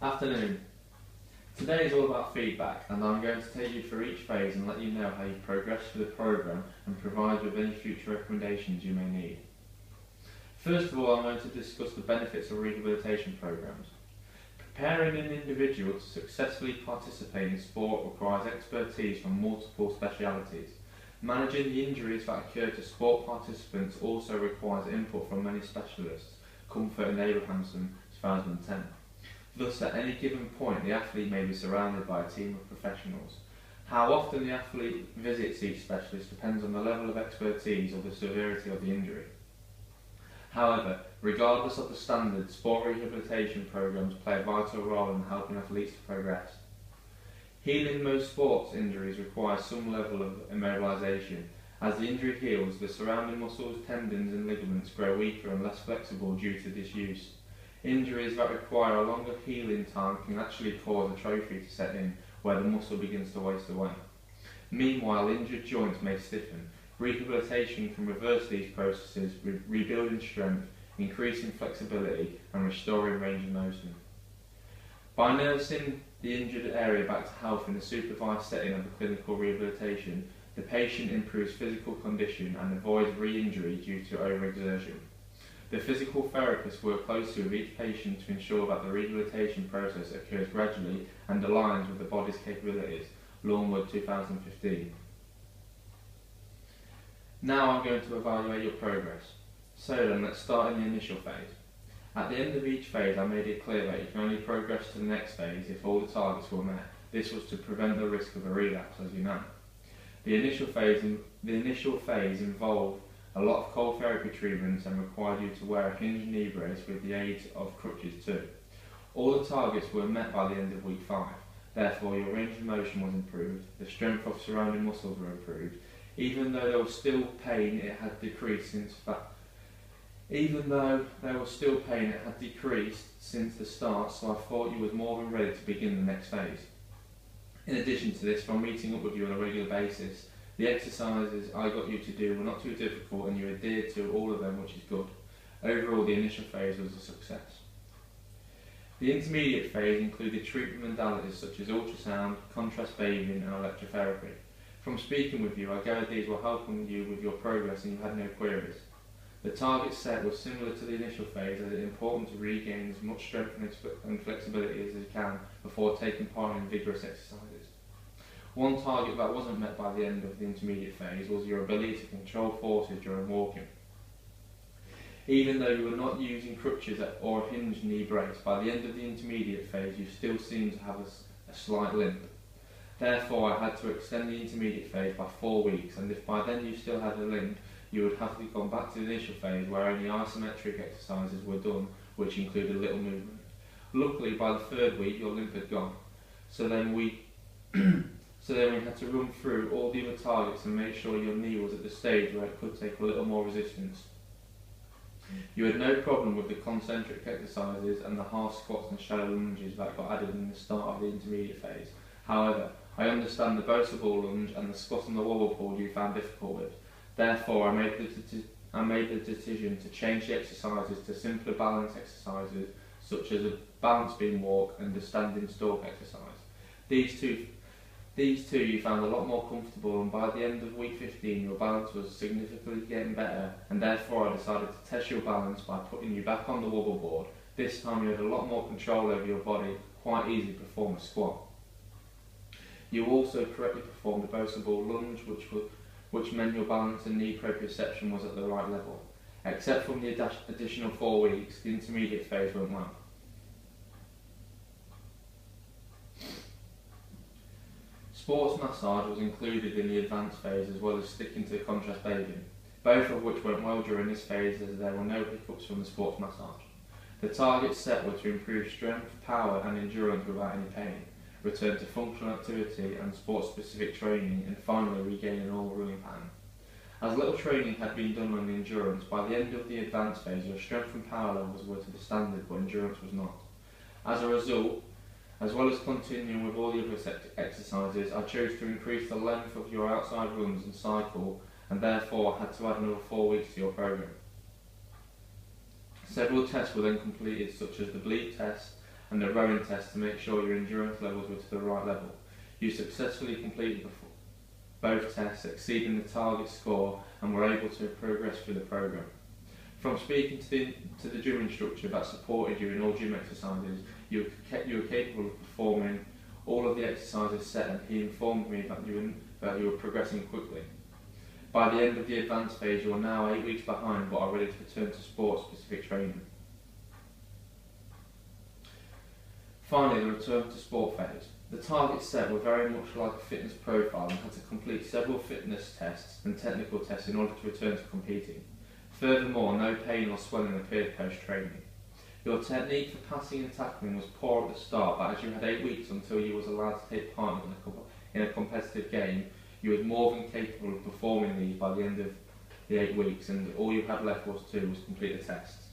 Afternoon. Today is all about feedback, and I'm going to take you through each phase and let you know how you've progressed through the programme and provide you with any future recommendations you may need. First of all, I'm going to discuss the benefits of rehabilitation programmes. Preparing an individual to successfully participate in sport requires expertise from multiple specialities. Managing the injuries that occur to sport participants also requires input from many specialists. Comfort and Abrahamson, 2010. Thus, at any given point, the athlete may be surrounded by a team of professionals. How often the athlete visits each specialist depends on the level of expertise or the severity of the injury. However, regardless of the standard, sport rehabilitation programs play a vital role in helping athletes to progress. Healing most sports injuries requires some level of immobilisation. As the injury heals, the surrounding muscles, tendons and ligaments grow weaker and less flexible due to disuse. Injuries that require a longer healing time can actually cause atrophy to set in, where the muscle begins to waste away. Meanwhile, injured joints may stiffen. Rehabilitation can reverse these processes, rebuilding strength, increasing flexibility and restoring range of motion. By nursing the injured area back to health in a supervised setting of the clinical rehabilitation, the patient improves physical condition and avoids re-injury due to overexertion. The physical therapists work closely with each patient to ensure that the rehabilitation process occurs gradually and aligns with the body's capabilities. Longwood, 2015. Now I'm going to evaluate your progress. So then, let's start in the initial phase. At the end of each phase, I made it clear that you can only progress to the next phase if all the targets were met. This was to prevent the risk of a relapse, as you know. The initial phase involved a lot of cold therapy treatments and required you to wear a hinged knee brace with the aid of crutches too. All the targets were met by the end of week 5. Therefore, your range of motion was improved, the strength of surrounding muscles were improved. Even though there was still pain, it had decreased since the start, so I thought you was more than ready to begin the next phase. In addition to this, from meeting up with you on a regular basis, the exercises I got you to do were not too difficult and you adhered to all of them, which is good. Overall, the initial phase was a success. The intermediate phase included treatment modalities such as ultrasound, contrast bathing and electrotherapy. From speaking with you, I gathered these were helping you with your progress and you had no queries. The target set was similar to the initial phase, as it is important to regain as much strength and flexibility as you can before taking part in vigorous exercises. One target that wasn't met by the end of the intermediate phase was your ability to control forces during walking. Even though you were not using crutches or a hinged knee brace, by the end of the intermediate phase you still seemed to have a slight limp. Therefore, I had to extend the intermediate phase by 4 weeks, and if by then you still had a limp, you would have to go back to the initial phase where only isometric exercises were done, which included little movement. Luckily, by the 3rd week, your limp had gone. So then we had to run through all the other targets and make sure your knee was at the stage where it could take a little more resistance. You had no problem with the concentric exercises and the half squats and shallow lunges that got added in the start of the intermediate phase. However, I understand the Bosa ball lunge and the squat on the wobble pool you found difficult with. Therefore, I made the decision to change the exercises to simpler balance exercises such as a balance beam walk and a standing stalk exercise. These two you found a lot more comfortable, and by the end of week 15 your balance was significantly getting better, and therefore I decided to test your balance by putting you back on the wobble board. This time you had a lot more control over your body, quite easy to perform a squat. You also correctly performed a Bosa ball lunge, which meant your balance and knee proprioception was at the right level. Except from the additional 4 weeks, the intermediate phase went well. Sports massage was included in the advanced phase as well as sticking to contrast bathing, both of which went well during this phase as there were no hiccups from the sports massage. The targets set were to improve strength, power and endurance without any pain, return to functional activity and sport-specific training, and finally regain a normal running pattern. As little training had been done on the endurance, by the end of the advanced phase your strength and power levels were to the standard but endurance was not. As a result, as well as continuing with all the other exercises, I chose to increase the length of your outside runs and cycle, and therefore had to add another 4 weeks to your programme. Several tests were then completed, such as the bleep test and a rowing test to make sure your endurance levels were to the right level. You successfully completed both tests, exceeding the target score, and were able to progress through the programme. From speaking to the gym instructor that supported you in all gym exercises, you were capable of performing all of the exercises set, and he informed me that you were progressing quickly. By the end of the advanced phase, you are now 8 weeks behind but are ready to return to sport-specific training. Finally, the return to sport phase. The targets set were very much like a fitness profile and had to complete several fitness tests and technical tests in order to return to competing. Furthermore, no pain or swelling appeared post-training. Your technique for passing and tackling was poor at the start, but as you had 8 weeks until you was allowed to take part in a competitive game, you were more than capable of performing these by the end of the 8 weeks, and all you had left was complete the tests.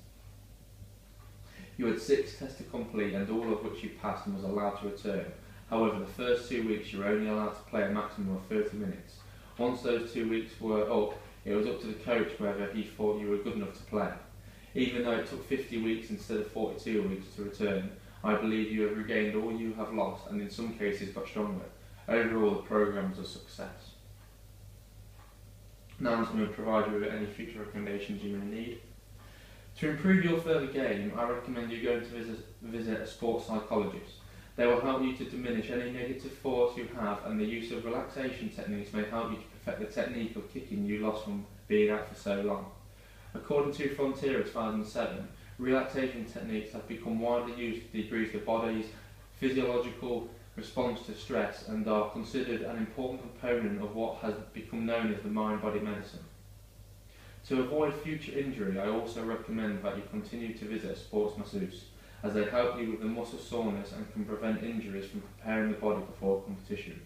You had 6 tests to complete, and all of which you passed and was allowed to return. However, the first 2 weeks you were only allowed to play a maximum of 30 minutes. Once those 2 weeks were up, it was up to the coach whether he thought you were good enough to play. Even though it took 50 weeks instead of 42 weeks to return, I believe you have regained all you have lost and in some cases got stronger. Overall, the programme was a success. Now I'm going to provide you with any future recommendations you may need. To improve your further game, I recommend you going to visit a sports psychologist. They will help you to diminish any negative thoughts you have, and the use of relaxation techniques may help you to perfect the technique of kicking you lost from being out for so long. According to Frontier 2007, relaxation techniques have become widely used to decrease the body's physiological response to stress and are considered an important component of what has become known as the mind-body medicine. To avoid future injury, I also recommend that you continue to visit a sports masseuse, as they help you with the muscle soreness and can prevent injuries from preparing the body before competition.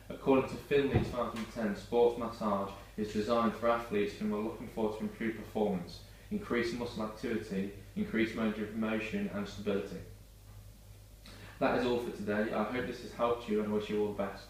According to Finley 2010, sports massage is designed for athletes who are looking forward to improved performance, increased muscle activity, increased range of motion and stability. That is all for today. I hope this has helped you and wish you all the best.